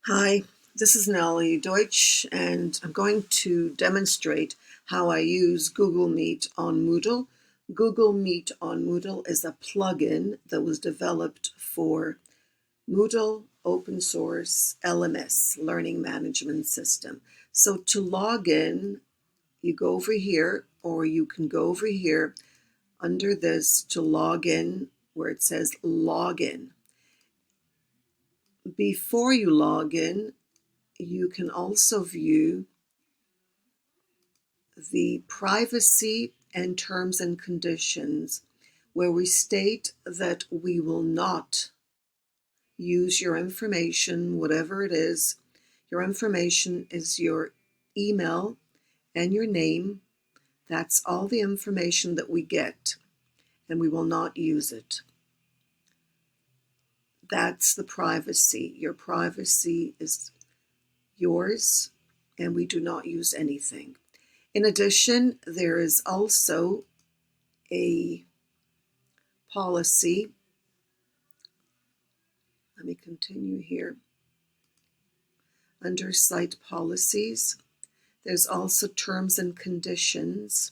Hi, this is Nellie Deutsch, and I'm going to demonstrate how I use Google Meet on Moodle. Google Meet on Moodle is a plugin that was developed for Moodle open source LMS, Learning Management System. So to log in, you go over here, or you can go over here under this to log in where it says login. Before you log in, you can also view the privacy and terms and conditions where we state that we will not use your information, whatever it is. Your information is your email and your name. That's all the information that we get, and we will not use it. That's the privacy. Your privacy is yours, and we do not use anything. In addition, there is also a policy. Let me continue here. Under site policies, there's also terms and conditions.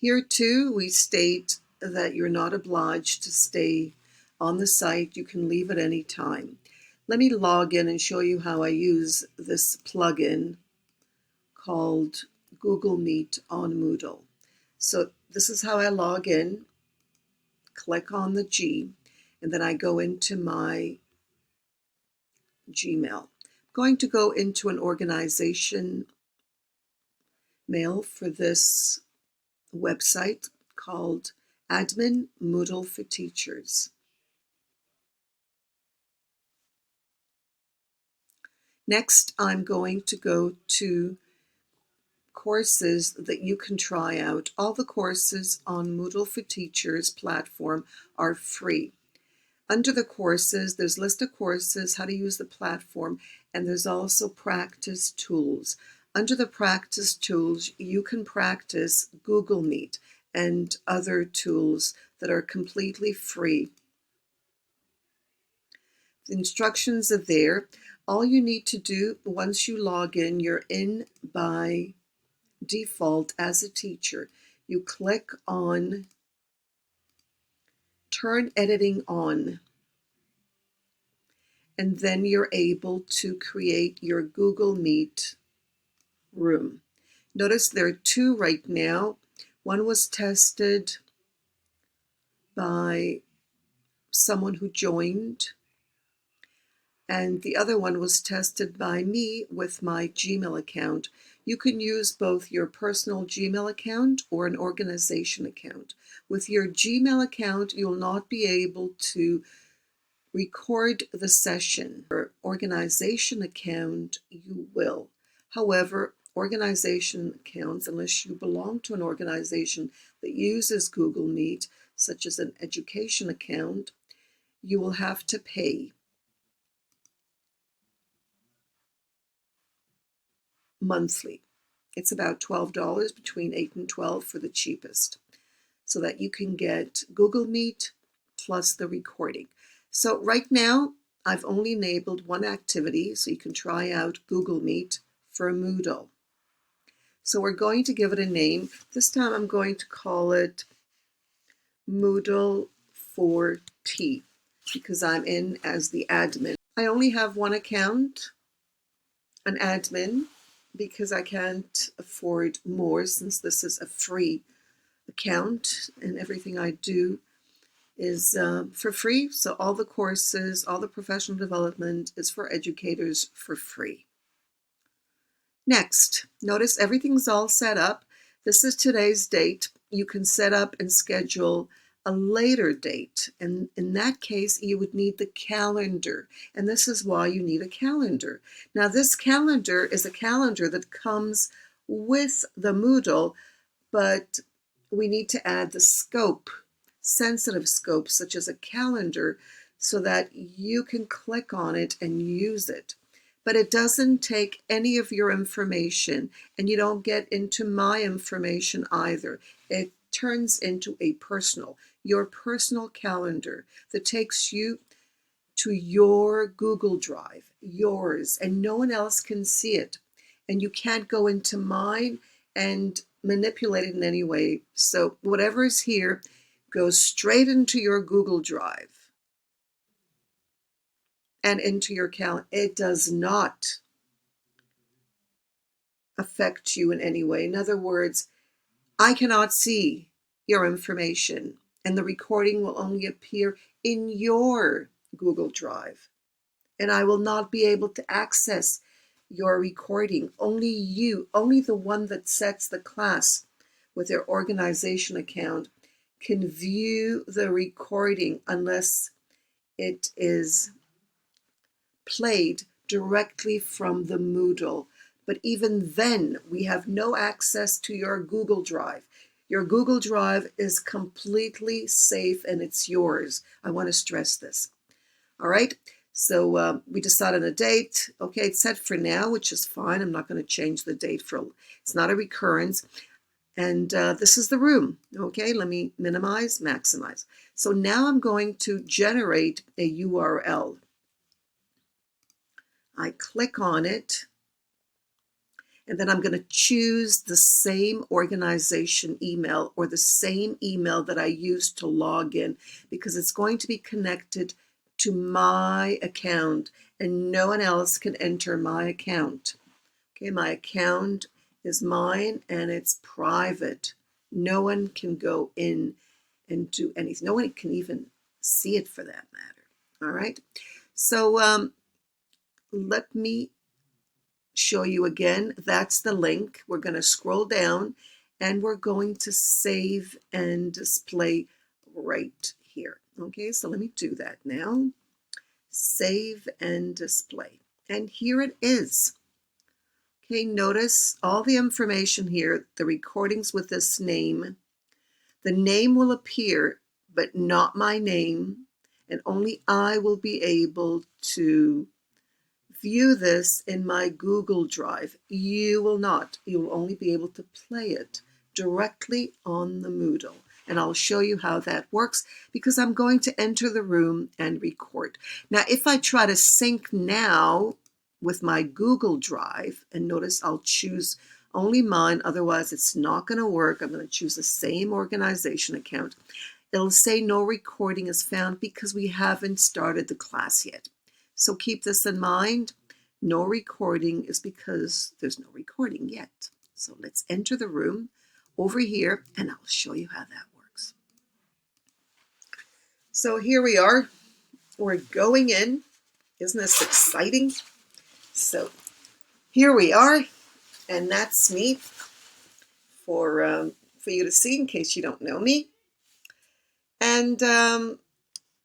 Here too, we state that you're not obliged to stay on the site. You can leave at any time. Let me log in and show you how I use this plugin called Google Meet on Moodle. So this is how I log in. Click on the G, and then I go into my Gmail. I'm going to go into an organization mail for this website called Admin Moodle for Teachers. Next, I'm going to go to courses that you can try out. All the courses on Moodle for Teachers platform are free. Under the courses, there's a list of courses, how to use the platform, and there's also practice tools. Under the practice tools, you can practice Google Meet and other tools that are completely free. The instructions are there. All you need to do once you log in, you're in by default as a teacher. You click on Turn Editing On, and then you're able to create your Google Meet room. Notice there are two right now. One was tested by someone who joined, and the other one was tested by me with my Gmail account. You can use both your personal Gmail account or an organization account. With your Gmail account, you'll not be able to record the session. Your organization account, you will. However, organization accounts, unless you belong to an organization that uses Google Meet, such as an education account, you will have to pay monthly. It's about $12, between $8 and $12 for the cheapest, so that you can get Google Meet plus the recording. So right now, I've only enabled one activity, so you can try out Google Meet for Moodle. So we're going to give it a name. This time I'm going to call it Moodle for T, because I'm in as the admin. I only have one account, an admin, because I can't afford more since this is a free account and everything I do is for free. So all the courses, all the professional development is for educators for free. Next, notice everything's all set up. This is today's date. You can set up and schedule a later date, and in that case you would need the calendar, and this is why you need a calendar. Now this calendar is a calendar that comes with the Moodle, but we need to add the scope, sensitive scope, such as a calendar, so that you can click on it and use it. But it doesn't take any of your information, and you don't get into my information either. It turns into your personal calendar that takes you to your Google Drive, yours, and no one else can see it. And you can't go into mine and manipulate it in any way. So whatever is here goes straight into your Google Drive and into your calendar. It does not affect you in any way. In other words, I cannot see your information, and the recording will only appear in your Google Drive. And I will not be able to access your recording. Only you, only the one that sets the class with their organization account can view the recording unless it is played directly from the Moodle. But even then, we have no access to your Google Drive. Your Google Drive is completely safe and it's yours. I want to stress this. All right, so we decided a date. Okay, it's set for now, which is fine. I'm not going to change the date it's not a recurrence. And this is the room. Okay, let me minimize, maximize. So now I'm going to generate a URL. I click on it, and then I'm going to choose the same organization email or the same email that I used to log in, because it's going to be connected to my account and no one else can enter my account. Okay, my account is mine and it's private. No one can go in and do anything. No one can even see it for that matter. All right, so let me show you again. That's the link. We're going to scroll down and we're going to save and display right here. Okay, so let me do that now. Save and display. And here it is. Okay, notice all the information here, the recordings with this name. The name will appear, but not my name, and only I will be able to view this in my Google Drive. You will not. You will only be able to play it directly on the Moodle. And I'll show you how that works because I'm going to enter the room and record. Now, if I try to sync now with my Google Drive, and notice I'll choose only mine, otherwise it's not going to work. I'm going to choose the same organization account. It'll say no recording is found because we haven't started the class yet. So keep this in mind. No recording is because there's no recording yet. So let's enter the room over here and I'll show you how that works. So here we are. We're going in. Isn't this exciting? So here we are, and that's me for you to see in case you don't know me. And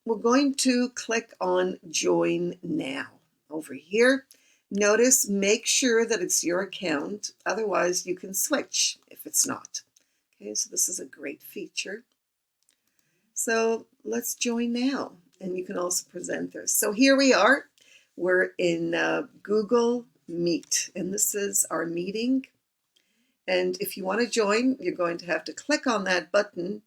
we're going to click on Join Now over here. Notice, make sure that it's your account. Otherwise, you can switch if it's not. Okay, so this is a great feature. So let's join now. And you can also present this. So here we are. We're in Google Meet. And this is our meeting. And if you want to join, you're going to have to click on that button.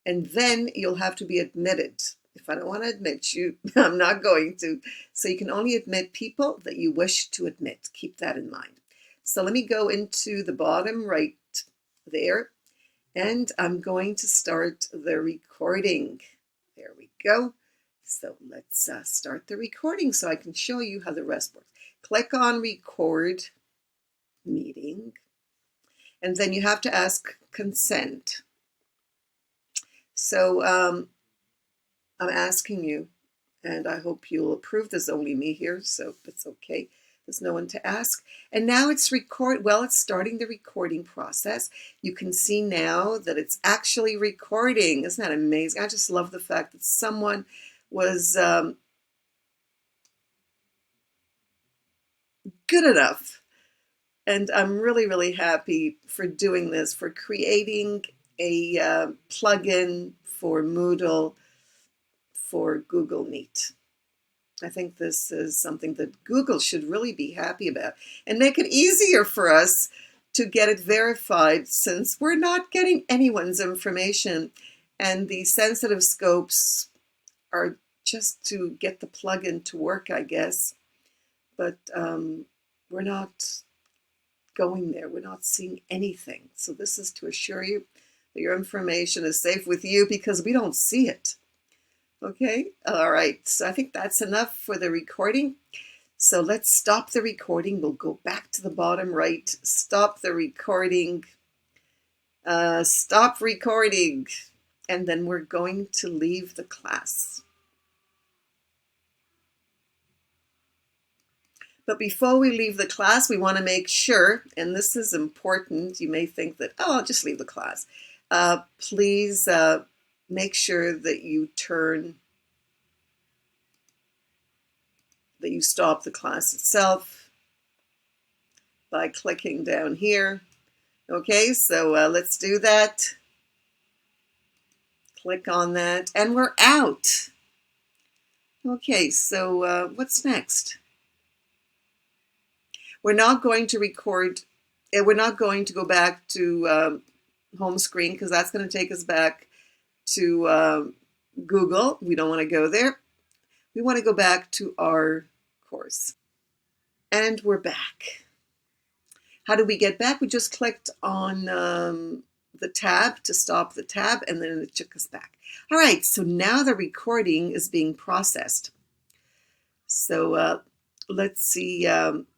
And then you'll have to be admitted. If I don't want to admit you, I'm not going to. So you can only admit people that you wish to admit. Keep that in mind. So let me go into the bottom right there. And I'm going to start the recording. There we go. So let's start the recording so I can show you how the rest works. Click on Record Meeting. And then you have to ask consent. So I'm asking you, and I hope you'll approve. There's only me here, so it's okay. There's no one to ask. And now it's it's starting the recording process. You can see now that it's actually recording. Isn't that amazing? I just love the fact that someone was good enough. And I'm really, really happy for doing this, for creating a plugin for Moodle for Google Meet. I think this is something that Google should really be happy about and make it easier for us to get it verified, since we're not getting anyone's information and the sensitive scopes are just to get the plugin to work, I guess. But we're not going there. We're not seeing anything. So this is to assure you that your information is safe with you because we don't see it. Okay, all right. So I think that's enough for the recording. So let's stop the recording. We'll go back to the bottom right. Stop the recording. Stop recording. And then we're going to leave the class. But before we leave the class, we want to make sure, and this is important, you may think that, oh, I'll just leave the class. Please make sure that you stop the class itself by clicking down here. Okay, so let's do that. Click on that, and we're out. Okay, so what's next? We're not going to record, we're not going to go back to home screen because that's going to take us back to Google. We don't want to go there. We want to go back to our course. And we're back. How did we get back? We just clicked on the tab to stop the tab, and then it took us back. All right, so now the recording is being processed. So let's see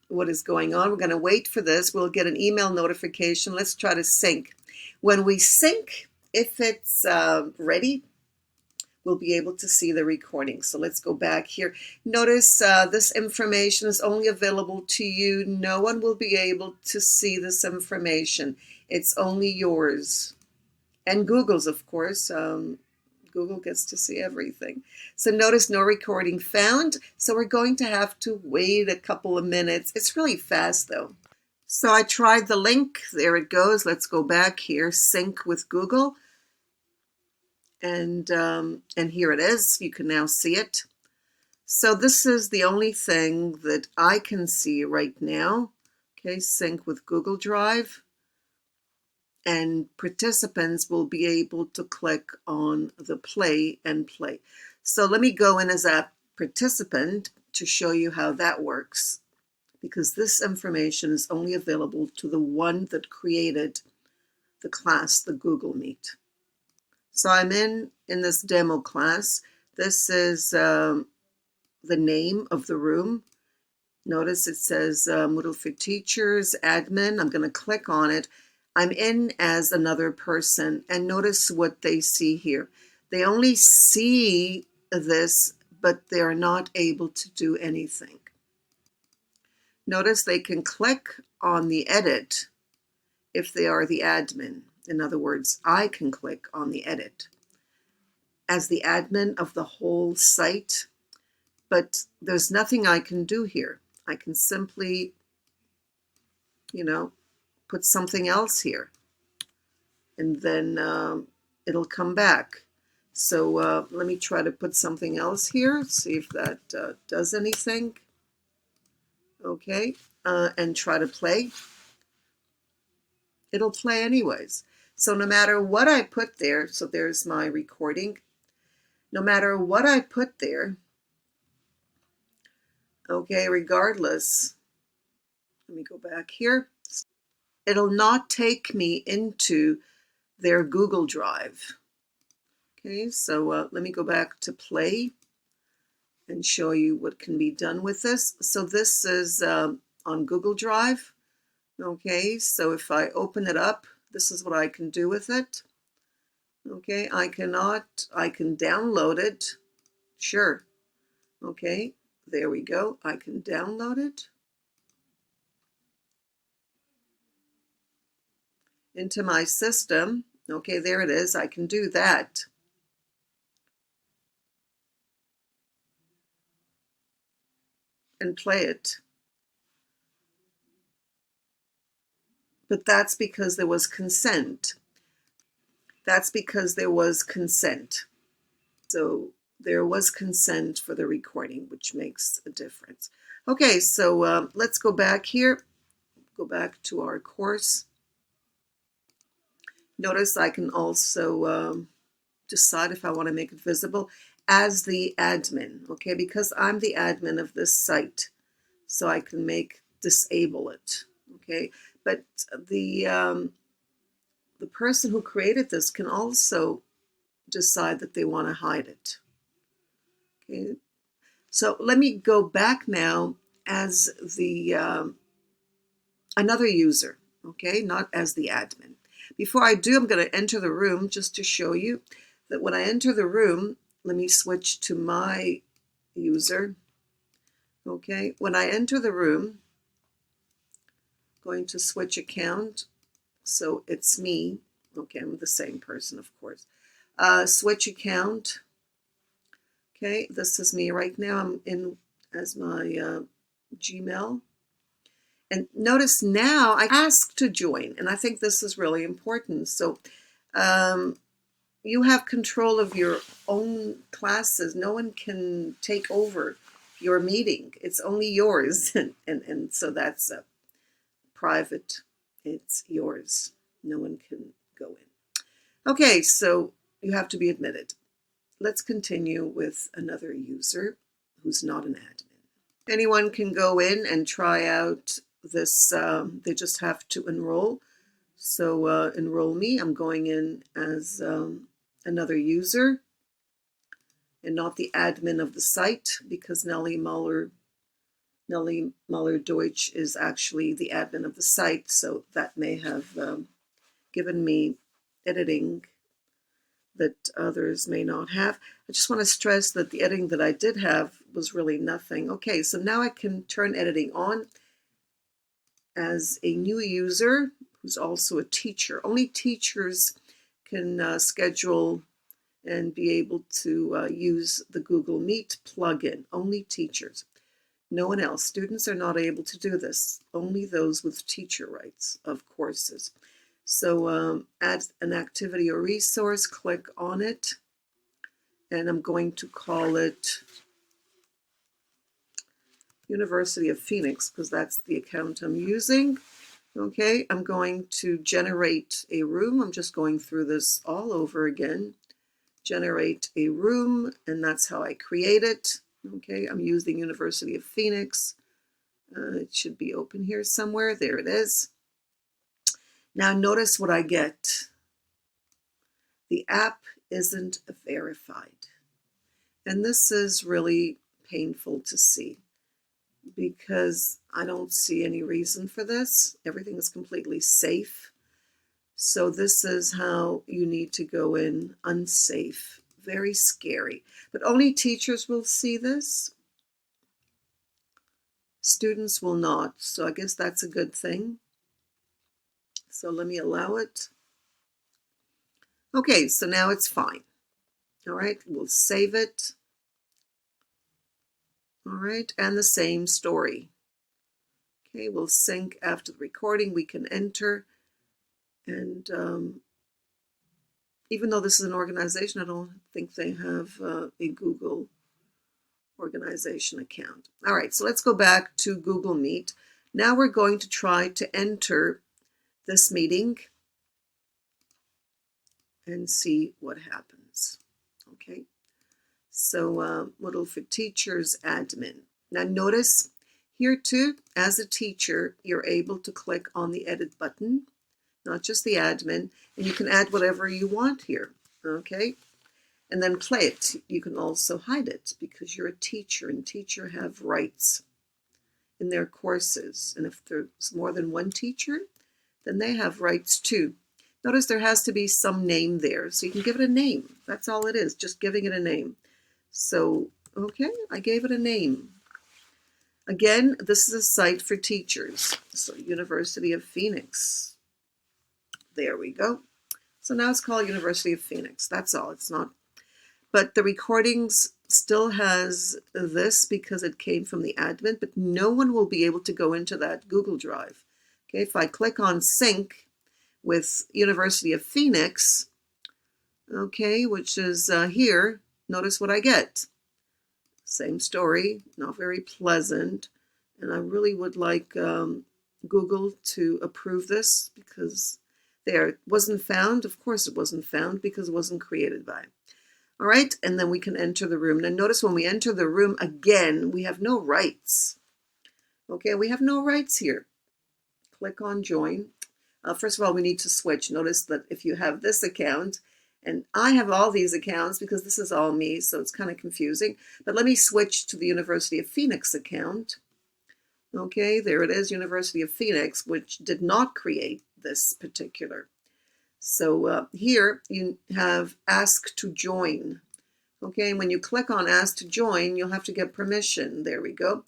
what is going on. We're going to wait for this. We'll get an email notification. Let's try to sync. When we sync, if it's ready, we'll be able to see the recording. So let's go back here. Notice this information is only available to you. No one will be able to see this information. It's only yours. And Google's, of course. Google gets to see everything. So notice no recording found. So we're going to have to wait a couple of minutes. It's really fast though. So I tried the link. There it goes. Let's go back here. Sync with Google. And here it is. You can now see it. So this is the only thing that I can see right now. Okay, sync with Google Drive. And participants will be able to click on the play and play. So let me go in as a participant to show you how that works, because this information is only available to the one that created the class, the Google Meet. So I'm in this demo class. This is the name of the room. Notice it says Moodle for Teachers, admin. I'm going to click on it. I'm in as another person, and notice what they see here. They only see this, but they're not able to do anything. Notice they can click on the edit if they are the admin. In other words, I can click on the edit as the admin of the whole site, but there's nothing I can do here. I can simply, put something else here, and then it'll come back. So let me try to put something else here, see if that does anything. Okay, and try to play. It'll play anyways. So no matter what I put there, so there's my recording. No matter what I put there, okay, regardless, let me go back here. It'll not take me into their Google Drive. Okay, so let me go back to play and show you what can be done with this. So this is on Google Drive. Okay, so if I open it up, this is what I can do with it. Okay, I can download it. Sure. Okay, there we go. I can download it into my system. Okay, there it is. I can do that. And play it. But that's because there was consent. That's because there was consent. So there was consent for the recording, which makes a difference. Okay, so let's go back here. Go back to our course. Notice I can also decide if I want to make it visible. as the admin, okay, because I'm the admin of this site, so I can disable it, okay. But the person who created this can also decide that they want to hide it, okay. So let me go back now as the another user, okay, not as the admin. Before I do, I'm going to enter the room just to show you that when I enter the room, let me switch to my user. Okay, when I enter the room, I'm going to switch account, so it's me. Okay, I'm the same person, of course. Switch account. Okay, this is me right now. I'm in as my Gmail. And notice now I ask to join, and I think this is really important. So you have control of your own classes. No one can take over your meeting. It's only yours. and so that's private. It's yours. No one can go in. Okay, so you have to be admitted. Let's continue with another user who's not an admin. Anyone can go in and try out this. They just have to enroll. So enroll me. I'm going in as another user and not the admin of the site, because Nellie Muller-Deutsch is actually the admin of the site, so that may have given me editing that others may not have. I just want to stress that the editing that I did have was really nothing. Okay, so now I can turn editing on as a new user who's also a teacher. Only teachers can schedule and be able to use the Google Meet plugin. Only teachers. No one else. Students are not able to do this. Only those with teacher rights of courses. So add an activity or resource, click on it, and I'm going to call it University of Phoenix because that's the account I'm using. Okay, I'm going to generate a room. I'm just going through this all over again. Generate a room, and that's how I create it. Okay, I'm using University of Phoenix. It should be open here somewhere. There it is. Now notice what I get. The app isn't verified. And this is really painful to see because I don't see any reason for this. Everything is completely safe. So this is how you need to go in unsafe. Very scary. But only teachers will see this. Students will not. So I guess that's a good thing. So let me allow it. Okay, so now it's fine. All right, we'll save it. All right, and the same story. Okay, we'll sync after the recording. We can enter. And even though this is an organization, I don't think they have a Google organization account. All right, so let's go back to Google Meet. Now we're going to try to enter this meeting and see what happens. Okay, so Moodle for Teachers admin. Now notice here too, as a teacher, you're able to click on the edit button, not just the admin, and you can add whatever you want here, okay? And then play it. You can also hide it because you're a teacher, and teachers have rights in their courses. And if there's more than one teacher, then they have rights too. Notice there has to be some name there, so you can give it a name. That's all it is, just giving it a name. So, okay, I gave it a name. Again, this is a site for teachers. So, University of Phoenix. There we go. So now it's called University of Phoenix. That's all. It's not. But the recordings still has this because it came from the admin, but no one will be able to go into that Google Drive. Okay, if I click on sync with University of Phoenix, okay, which is here, notice what I get. Same story, not very pleasant. And I really would like Google to approve this because there, it wasn't found. Of course it wasn't found because it wasn't created by. All right, and then we can enter the room. Now notice when we enter the room again, we have no rights. Okay, we have no rights here. Click on join. First of all, we need to switch. Notice that if you have this account, and I have all these accounts because this is all me, so it's kind of confusing. But let me switch to the University of Phoenix account. Okay, there it is, University of Phoenix, which did not create this particular. So here you have ask to join. Okay, when you click on ask to join, you'll have to get permission. There we go.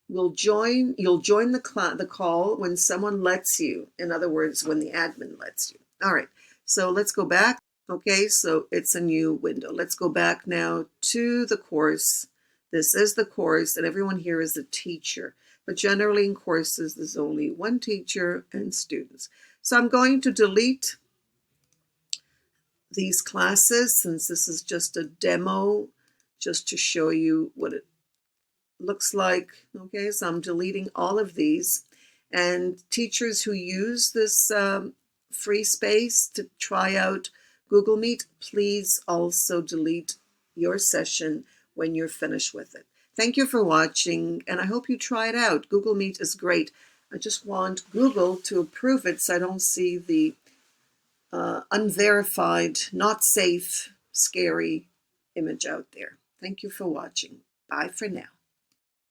You'll join the call when someone lets you. In other words, when the admin lets you. All right, so let's go back. Okay, so it's a new window. Let's go back now to the course. This is the course, and everyone here is a teacher. But generally in courses, there's only one teacher and students. So I'm going to delete these classes since this is just a demo, just to show you what it looks like. Okay, so I'm deleting all of these, and teachers who use this free space to try out Google Meet, please also delete your session when you're finished with it. Thank you for watching, and I hope you try it out. Google Meet is great. I just want Google to approve it so I don't see the unverified, not safe, scary image out there. Thank you for watching. Bye for now.